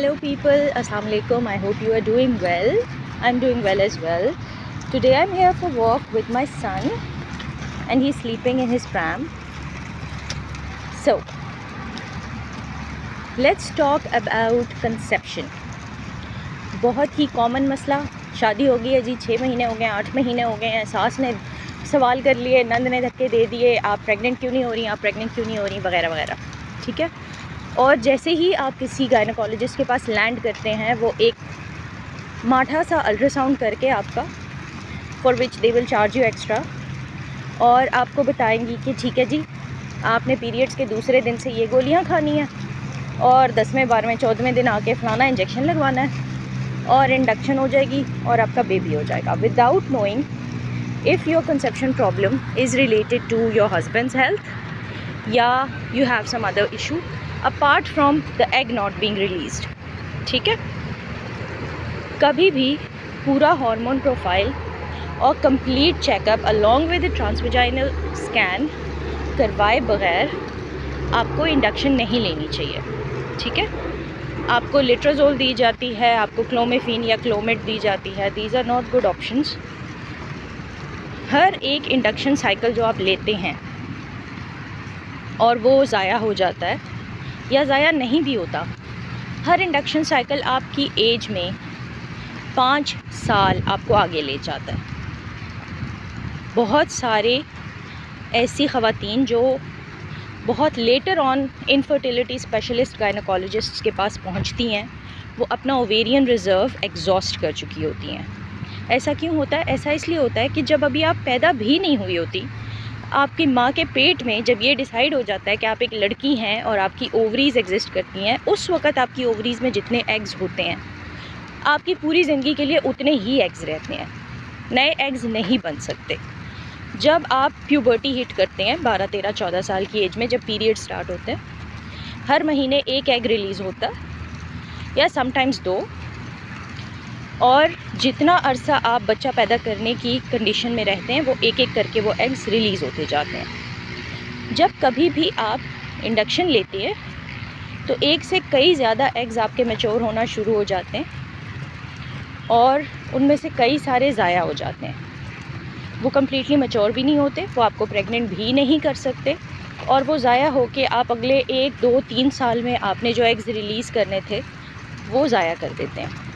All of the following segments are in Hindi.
Hello people, Assalamu alaikum. I hope you are doing well. I'm doing well as well. Today I'm here for walk with my son and he's sleeping in his pram. So let's talk about conception. बहुत ही कॉमन मसला, शादी हो गई है जी, 6 महीने हो गए, 8 महीने हो गए हैं, सास ने सवाल कर लिए, नंद ने धक्के दे दिए, आप प्रेग्नेंट क्यों नहीं हो रही, आप प्रेग्नेंट क्यों नहीं हो रही, वगैरह वगैरह, ठीक है। और जैसे ही आप किसी गायनोकोलॉजिस्ट के पास लैंड करते हैं, वो एक माठा सा अल्ट्रासाउंड करके आपका, for which they will charge you extra, और आपको बताएंगी कि ठीक है जी, आपने पीरियड्स के दूसरे दिन से ये गोलियां खानी है और 10वें 12वें 14वें दिन आके फलाना इंजेक्शन लगवाना है और इंडक्शन हो जाएगी और आपका बेबी हो जाएगा, without knowing if your conception problem is related to your husband's health या you have some other issue apart from the egg not being released, ठीक है। कभी भी पूरा हार्मोन प्रोफाइल और complete checkup along with the transvaginal scan करवाए बगैर आपको इंडक्शन नहीं लेनी चाहिए, ठीक है। आपको लिट्राजोल दी जाती है, आपको क्लोमिफिन या क्लोमिड दी जाती है, these are not good options. हर एक इंडक्शन साइकिल जो आप लेते हैं और वो ज़ाया हो जाता है या ज़ाया नहीं भी होता, हर इंडक्शन साइकिल आपकी एज में 5 साल आपको आगे ले जाता है। बहुत सारे ऐसी ख़वातीन जो बहुत लेटर ऑन इनफर्टिलिटी स्पेशलिस्ट गायनोकोलॉजिस्ट्स के पास पहुंचती हैं, वो अपना ओवेरियन रिज़र्व एग्जॉस्ट कर चुकी होती हैं। ऐसा क्यों होता है? ऐसा इसलिए होता है कि जब अभी आप पैदा भी नहीं हुई होती, आपकी माँ के पेट में जब ये डिसाइड हो जाता है कि आप एक लड़की हैं और आपकी ओवरीज़ एग्जिस्ट करती हैं, उस वक़्त आपकी ओवरीज़ में जितने एग्स होते हैं, आपकी पूरी ज़िंदगी के लिए उतने ही एग्स रहते हैं, नए एग्स नहीं बन सकते। जब आप प्यूबर्टी हिट करते हैं 12, 13, 14 साल की एज में, जब पीरियड स्टार्ट होते हैं, हर महीने एक एग रिलीज़ होता है या समटाइम्स 2, और जितना अरसा आप बच्चा पैदा करने की कंडीशन में रहते हैं, वो एक एक करके वो एग्स रिलीज़ होते जाते हैं। जब कभी भी आप इंडक्शन लेते हैं तो एक से कई ज़्यादा एग्स आपके मैच्योर होना शुरू हो जाते हैं और उनमें से कई सारे ज़ाया हो जाते हैं। वो कम्प्लीटली मैच्योर भी नहीं होते, वो आपको प्रेग्नेंट भी नहीं कर सकते, और वो ज़ाया हो के आप अगले 1, 2, 3 साल में आपने जो एग्स रिलीज़ करने थे वो ज़ाया कर देते हैं।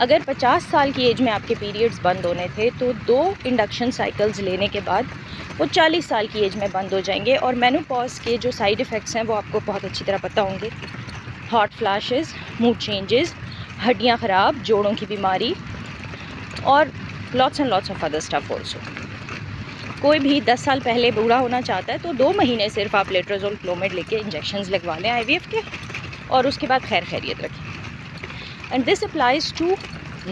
अगर 50 साल की एज में आपके पीरियड्स बंद होने थे तो 2 इंडक्शन साइकिल्स लेने के बाद वो 40 साल की एज में बंद हो जाएंगे। और मेनोपॉज के जो साइड इफ़ेक्ट्स हैं वो आपको बहुत अच्छी तरह पता होंगे। हॉट फ्लैशेस, मूड चेंजेस, हड्डियाँ ख़राब, जोड़ों की बीमारी और lots and lots of other stuff also. कोई भी 10 साल पहले बूढ़ा होना चाहता है तो 2 महीने सिर्फ आप लेट्राजोल क्लोमिड लेके इंजेक्शंस लगवा लें IVF के, और उसके बाद खैर खैरियत रखें। And this applies to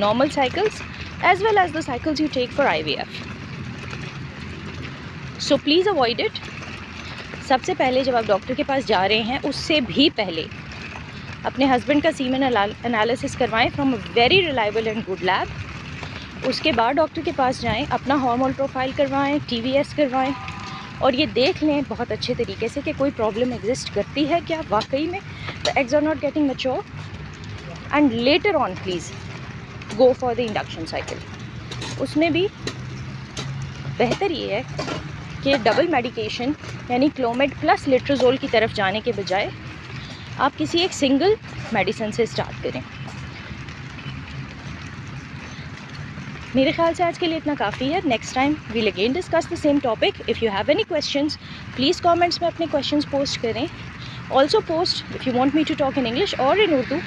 normal cycles as well as the cycles you take for IVF. So please avoid it. सबसे पहले जब आप डॉक्टर के पास जा रहे हैं, उससे भी पहले अपने हस्बैंड का सीमेन एनालिसिस करवाएं from a very reliable and good lab. उसके बाद डॉक्टर के पास जाएं, अपना हार्मोन प्रोफाइल करवाएं, TVS करवाएं, और ये देख लें बहुत अच्छे तरीके से कि कोई प्रॉब्लम एग्जिस्ट करती है क्या वाकई में, the eggs are not getting mature, and later on please go for the induction cycle. उसमें भी बेहतर ये है कि डबल मेडिकेशन यानी क्लोमिड प्लस लेट्राजोल की तरफ जाने के बजाय आप किसी एक सिंगल मेडिसिन से स्टार्ट करें। मेरे ख्याल से आज के लिए इतना काफ़ी है। Next time we'll again discuss the same topic. If you have any questions please comments में अपने क्वेश्चंस पोस्ट करें। Also post if you want me to talk in English और इन उर्दू।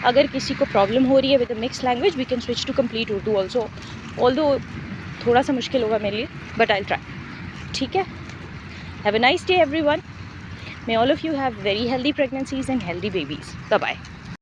अगर किसी को प्रॉब्लम हो रही है with a mix language, we can switch to complete Urdu also, although थोड़ा सा मुश्किल होगा मेरे लिए, बट आई ट्राई, ठीक है। Have a nice day everyone. May all of you have very healthy pregnancies and healthy babies. Bye bye.